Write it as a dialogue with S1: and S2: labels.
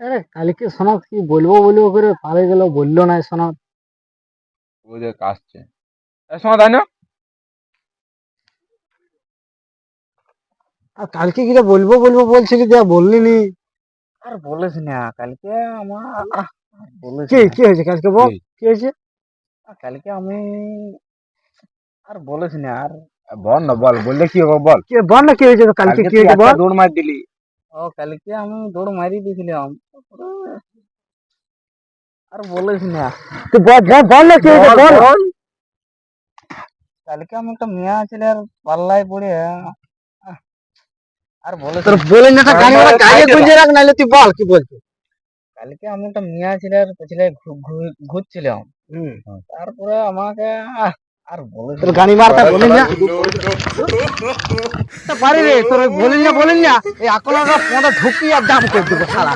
S1: আরে কালকে সনদ কি বলবো বলবো করে পারে গেল, বললো না সনদ।
S2: ও দেখ আসছে। সময় তাই না?
S1: আর কালকে কিটা বলবো বলবো বলছিলি, দেয়া বললি নি।
S3: আর বলিস না কালকে আমার বলিস
S1: কি
S3: না।
S1: কি হয়েছে কালকে, বল কি হয়েছে।
S3: কালকে আমি আর বলিস না আর।
S2: বল না, বল, বললে কি হবে বল।
S1: কি বল না কি হয়েছে তো, কালকে
S2: কালকে
S1: কি
S2: তুই
S1: হয়েছে
S2: একটা
S1: বল।
S2: দৌড় মার দিলি।
S3: কালকে আমি দৌড় মারি দিয়েছিলাম, আর বলিস না।
S1: তুই বল না কি হয়েছে বল।
S3: কালকে আমি একটা মেয়ে ছিল আর পাল্লায় পড়ে আর বলিস
S1: তোর
S3: না।
S1: বলে না, গাড়ি ওরা গাড়ি গুঁজে রাখ, নাইলে তুই বল কি বলছিস।
S3: কালকে আমি একটা মেয়ে ছিল আর পেছনে ঘুরছিলাম। তারপরে আমাকে আর বলিস
S1: তোর
S3: না।
S1: গাড়ি মারতা বলিস না। পারি রে তোর বলিস না এই আকলাটা পদা ঢুকি আর দাম করে দেবো শালা।